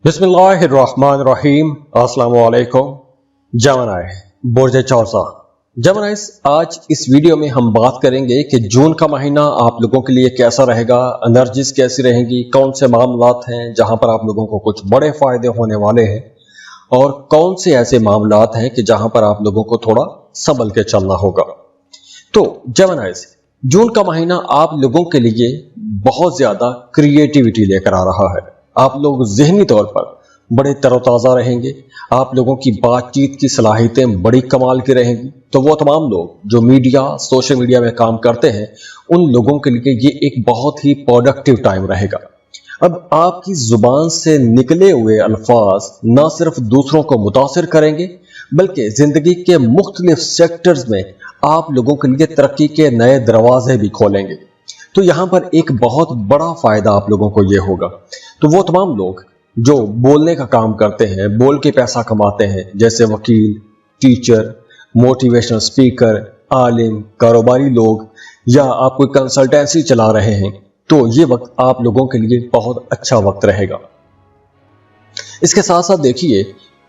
बिस्मिल्लाहिर्रहमानिर्रहीम अस्सलाम वालेकुम। जमनाय बुर्ज चौसा जमनाइस, आज इस वीडियो में हम बात करेंगे कि जून का महीना आप लोगों के लिए कैसा रहेगा, एनर्जीज कैसी रहेंगी, कौन से मामलात हैं जहां पर आप लोगों को कुछ बड़े फायदे होने वाले हैं और कौन से ऐसे मामलात हैं कि जहां पर आप लोगों को थोड़ा संभल के चलना होगा। तो जमनाइस, जून का महीना आप लोगों के लिए बहुत ज्यादा क्रिएटिविटी लेकर आ रहा है। आप लोग ज़हनी तौर पर बड़े तरोताज़ा रहेंगे, आप लोगों की बातचीत की सलाहियतें बड़ी कमाल की रहेंगी। तो वो तमाम लोग जो मीडिया सोशल मीडिया में काम करते हैं, उन लोगों के लिए ये एक बहुत ही प्रोडक्टिव टाइम रहेगा। अब आपकी ज़ुबान से निकले हुए अल्फाज न सिर्फ दूसरों को मुतासिर करेंगे, बल्कि ज़िंदगी के मुख्तलिफ सेक्टर्स में आप लोगों के लिए तरक्की के नए दरवाजे भी खोलेंगे। तो यहाँ पर एक बहुत बड़ा फायदा आप लोगों को ये होगा। तो वो तमाम लोग जो बोलने का काम करते हैं, बोल के पैसा कमाते हैं, जैसे वकील, टीचर, मोटिवेशनल स्पीकर, आलिम, कारोबारी लोग, या आप कोई कंसल्टेंसी चला रहे हैं, तो ये वक्त आप लोगों के लिए बहुत अच्छा वक्त रहेगा। इसके साथ साथ देखिए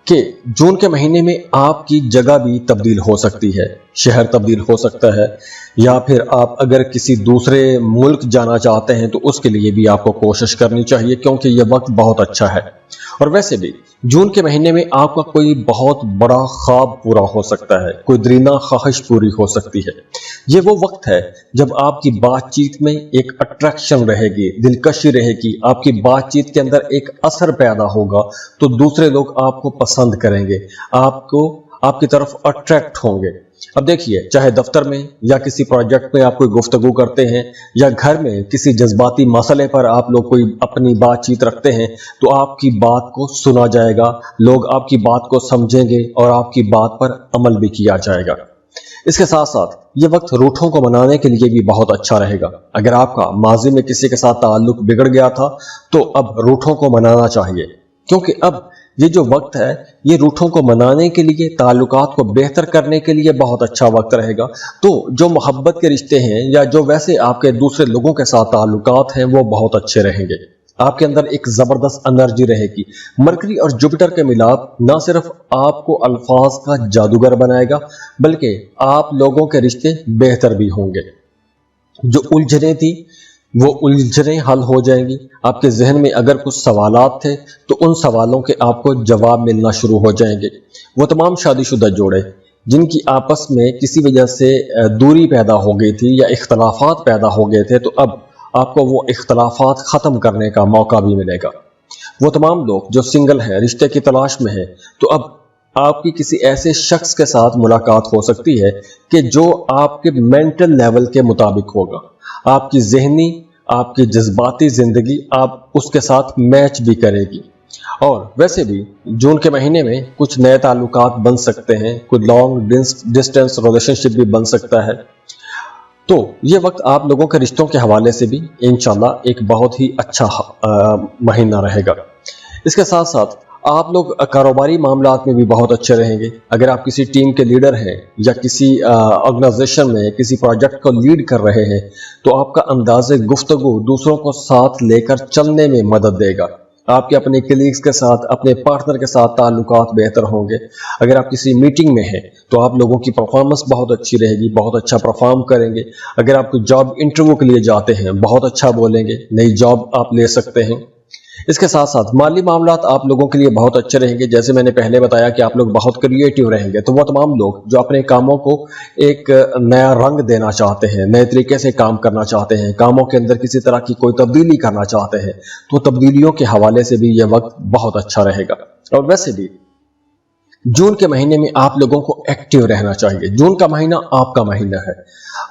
कि जून के महीने में आपकी जगह भी तब्दील हो सकती है, शहर तब्दील हो सकता है, या फिर आप अगर किसी दूसरे मुल्क जाना चाहते हैं तो उसके लिए भी आपको कोशिश करनी चाहिए, क्योंकि यह वक्त बहुत अच्छा है। और वैसे भी जून के महीने में आपका कोई बहुत बड़ा ख्वाब पूरा हो सकता है, कोई दरीना ख्वाहिश पूरी हो सकती है। ये वो वक्त है जब आपकी बातचीत में एक अट्रैक्शन रहेगी, दिलकशी रहेगी, आपकी बातचीत के अंदर एक असर पैदा होगा, तो दूसरे लोग आपको पसंद करेंगे, आपकी तरफ अट्रैक्ट होंगे। अब देखिए, चाहे दफ्तर में या किसी प्रोजेक्ट में आप कोई गुफ्तगू करते हैं, या घर में किसी जज्बाती मसले पर आप लोग कोई अपनी बातचीत रखते हैं, तो आपकी बात को सुना जाएगा, लोग आपकी बात को समझेंगे और आपकी बात पर अमल भी किया जाएगा। इसके साथ साथ ये वक्त रूठों को मनाने के लिए भी बहुत अच्छा रहेगा। अगर आपका माजी में किसी के साथ ताल्लुक बिगड़ गया था, तो अब रूठों को मनाना चाहिए, क्योंकि अब ये जो वक्त है, ये रूठों को मनाने के लिए, ताल्लुकात को बेहतर करने के लिए बहुत अच्छा वक्त रहेगा। तो जो मोहब्बत के रिश्ते हैं, या जो वैसे आपके दूसरे लोगों के साथ ताल्लुकात हैं, वो बहुत अच्छे रहेंगे। आपके अंदर एक ज़बरदस्त एनर्जी रहेगी। मरकरी और जुपिटर के मिलाप न सिर्फ आपको अल्फाज का जादूगर बनाएगा, बल्कि आप लोगों के रिश्ते बेहतर भी होंगे। जो उलझने थी वो उलझनें हल हो जाएंगी। आपके जहन में अगर कुछ सवालात थे, तो उन सवालों के आपको जवाब मिलना शुरू हो जाएंगे। वो तमाम शादीशुदा जोड़े जिनकी आपस में किसी वजह से दूरी पैदा हो गई थी या इख्तलाफात पैदा हो गए थे, तो अब आपको वो इख्तलाफात ख़त्म करने का मौका भी मिलेगा। वो तमाम लोग जो सिंगल हैं, रिश्ते की तलाश में हैं, तो अब आपकी किसी ऐसे शख्स के साथ मुलाकात हो सकती है कि जो आपके मेंटल लेवल के मुताबिक होगा। आपकी जहनी, आपकी जज्बाती ज़िंदगी आप उसके साथ मैच भी करेगी। और वैसे भी जून के महीने में कुछ नए ताल्लुकात बन सकते हैं, कुछ लॉन्ग डिस्टेंस रिलेशनशिप भी बन सकता है। तो ये वक्त आप लोगों के रिश्तों के हवाले से भी इंशाल्लाह एक बहुत ही अच्छा महीना रहेगा। इसके साथ साथ आप लोग कारोबारी मामलात में भी बहुत अच्छे रहेंगे। अगर आप किसी टीम के लीडर हैं या किसी ऑर्गेनाइजेशन में किसी प्रोजेक्ट को लीड कर रहे हैं, तो आपका अंदाज़े गुफ्तगू दूसरों को साथ लेकर चलने में मदद देगा। आपके अपने कलीग्स के साथ, अपने पार्टनर के साथ ताल्लुकात बेहतर होंगे। अगर आप किसी मीटिंग में हैं, तो आप लोगों की परफॉर्मेंस बहुत अच्छी रहेगी, बहुत अच्छा परफॉर्म करेंगे। अगर आप कोई जॉब इंटरव्यू के लिए जाते हैं, बहुत अच्छा बोलेंगे, नई जॉब आप ले सकते हैं। इसके साथ साथ माली मामलात आप लोगों के लिए बहुत अच्छे रहेंगे। जैसे मैंने पहले बताया कि आप लोग बहुत क्रिएटिव रहेंगे, तो वो तमाम लोग जो अपने कामों को एक नया रंग देना चाहते हैं, नए तरीके से काम करना चाहते हैं, कामों के अंदर किसी तरह की कोई तब्दीली करना चाहते हैं, तो तब्दीलियों के हवाले से भी यह वक्त बहुत अच्छा रहेगा। और वैसे भी जून के महीने में आप लोगों को एक्टिव रहना चाहिए। जून का महीना आपका महीना है।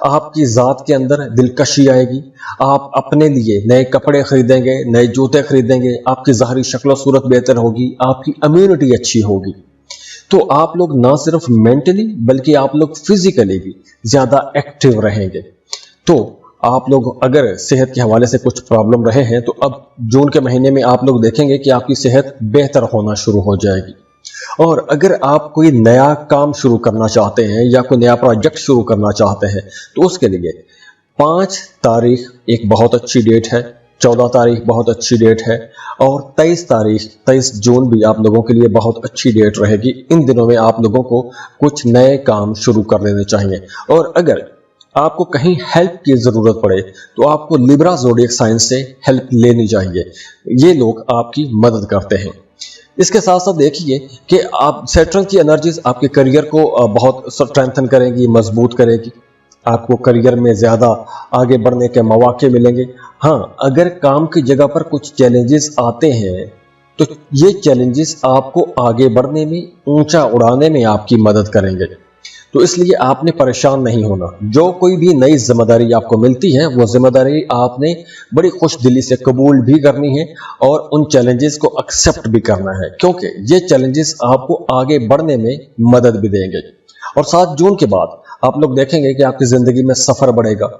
आपकी ज़ात के अंदर दिलकशी आएगी, आप अपने लिए नए कपड़े खरीदेंगे, नए जूते खरीदेंगे, आपकी ज़ाहरी शक्ल सूरत बेहतर होगी, आपकी इम्यूनिटी अच्छी होगी। तो आप लोग ना सिर्फ मेंटली बल्कि आप लोग फिजिकली भी ज़्यादा एक्टिव रहेंगे। तो आप लोग अगर सेहत के हवाले से कुछ प्रॉब्लम रहे हैं, तो अब जून के महीने में आप लोग देखेंगे कि आपकी सेहत बेहतर होना शुरू हो जाएगी। और अगर आप कोई नया काम शुरू करना चाहते हैं या कोई नया प्रोजेक्ट शुरू करना चाहते हैं, तो उसके लिए 5 तारीख एक बहुत अच्छी डेट है। 14 तारीख बहुत अच्छी डेट है और 23 जून भी आप लोगों के लिए बहुत अच्छी डेट रहेगी। इन दिनों में आप लोगों को कुछ नए काम शुरू कर लेने चाहिए। और अगर आपको कहीं हेल्प की ज़रूरत पड़े तो आपको लिब्रा ज़ोडिएक साइन से हेल्प लेनी चाहिए। ये लोग आपकी मदद करते हैं। इसके साथ साथ देखिए कि आप सैटर्न की एनर्जीज आपके करियर को बहुत स्ट्रेंथन करेंगी, मजबूत करेगी। आपको करियर में ज़्यादा आगे बढ़ने के मौके मिलेंगे। हाँ, अगर काम की जगह पर कुछ चैलेंजेस आते हैं तो ये चैलेंजेस आपको आगे बढ़ने में, ऊंचा उड़ाने में आपकी मदद करेंगे। तो इसलिए आपने परेशान नहीं होना। जो कोई भी नई जिम्मेदारी आपको मिलती है वो जिम्मेदारी आपने बड़ी खुश दिली से कबूल भी करनी है और उन चैलेंजेस को एक्सेप्ट भी करना है, क्योंकि ये चैलेंजेस आपको आगे बढ़ने में मदद भी देंगे। और 7 जून के बाद आप लोग देखेंगे कि आपकी जिंदगी में सफर बढ़ेगा।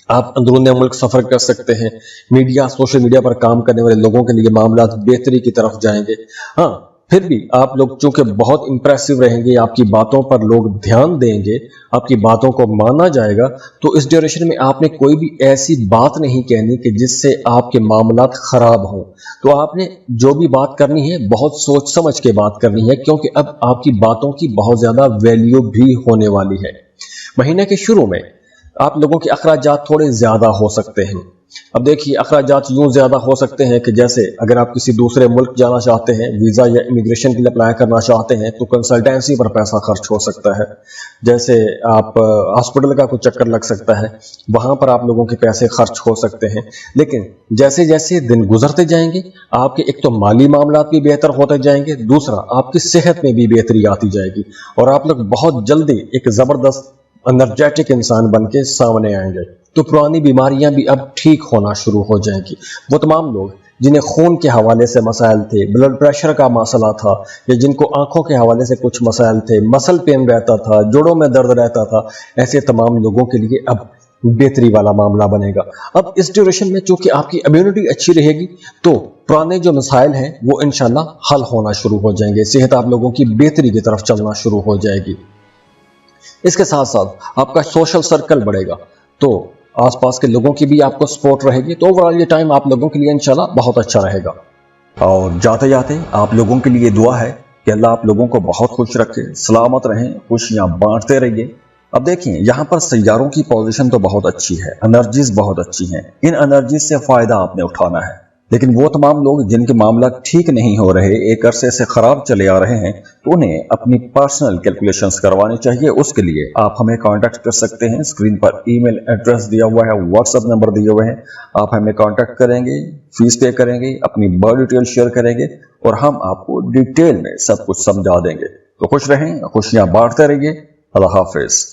आप अंदरूनी मुल्क सफर कर सकते हैं। मीडिया, सोशल मीडिया पर काम करने वाले लोगों के लिए मामला बेहतरी की तरफ जाएंगे। हाँ, फिर भी आप लोग चूंकि बहुत इंप्रेसिव रहेंगे, आपकी बातों पर लोग ध्यान देंगे, आपकी बातों को माना जाएगा, तो इस ड्यूरेशन में आपने कोई भी ऐसी बात नहीं कहनी कि जिससे आपके मामलात खराब हों। तो आपने जो भी बात करनी है बहुत सोच समझ के बात करनी है, क्योंकि अब आपकी बातों की बहुत ज्यादा वैल्यू भी होने वाली है। महीने के शुरू में आप लोगों के अखराजात थोड़े ज्यादा हो सकते हैं। अब देखिए, अखराजात यूं ज्यादा हो सकते हैं कि जैसे अगर आप किसी दूसरे मुल्क जाना चाहते हैं, वीजा या इमिग्रेशन के लिए अप्लाई करना चाहते हैं, तो कंसल्टेंसी पर पैसा खर्च हो सकता है। जैसे आप हॉस्पिटल का कुछ चक्कर लग सकता है, वहां पर आप लोगों के पैसे खर्च हो सकते हैं। लेकिन जैसे जैसे दिन गुजरते जाएंगे आपके एक तो माली मामला भी बेहतर होते जाएंगे, दूसरा आपकी सेहत में भी बेहतरी आती जाएगी और आप लोग बहुत जल्दी एक जबरदस्त एनर्जेटिक इंसान बन के सामने आएंगे। तो पुरानी बीमारियां भी अब ठीक होना शुरू हो जाएंगी। वो तमाम लोग जिन्हें खून के हवाले से मसाइल थे, ब्लड प्रेशर का मसला था, या जिनको आंखों के हवाले से कुछ मसाइल थे, मसल पेन रहता था, जोड़ों में दर्द रहता था, ऐसे तमाम लोगों के लिए अब बेहतरी वाला मामला बनेगा। अब इस ड्यूरेशन में चूंकि आपकी इम्यूनिटी अच्छी रहेगी तो पुराने जो मसाइल हैं वो इंशाल्लाह हल होना शुरू हो जाएंगे। सेहत आप लोगों की बेहतरी की तरफ चलना शुरू हो जाएगी। इसके साथ साथ आपका सोशल सर्कल बढ़ेगा, तो आसपास के लोगों की भी आपको सपोर्ट रहेगी। तो ओवरऑल ये टाइम आप लोगों के लिए इंशाल्लाह बहुत अच्छा रहेगा। और जाते जाते आप लोगों के लिए दुआ है कि अल्लाह आप लोगों को बहुत खुश रखे, सलामत रहें, खुशियां बांटते रहिए। अब देखिए, यहाँ पर सैयारों की पोजीशन तो बहुत अच्छी है, एनर्जीज बहुत अच्छी हैं। इन एनर्जीज से फायदा आपने उठाना है। लेकिन वो तमाम लोग जिनके मामला ठीक नहीं हो रहे, एक अरसे से खराब चले आ रहे हैं, तो उन्हें अपनी पर्सनल कैलकुलेशंस करवानी चाहिए। उसके लिए आप हमें कांटेक्ट कर सकते हैं। स्क्रीन पर ईमेल एड्रेस दिया हुआ है, व्हाट्सएप नंबर दिए हुए हैं। आप हमें कांटेक्ट करेंगे, फीस पे करेंगे, अपनी बर्थ डिटेल शेयर करेंगे और हम आपको डिटेल में सब कुछ समझा देंगे। तो खुश रहें, खुशियां बांटते रहिए। अल्लाह हाफिज।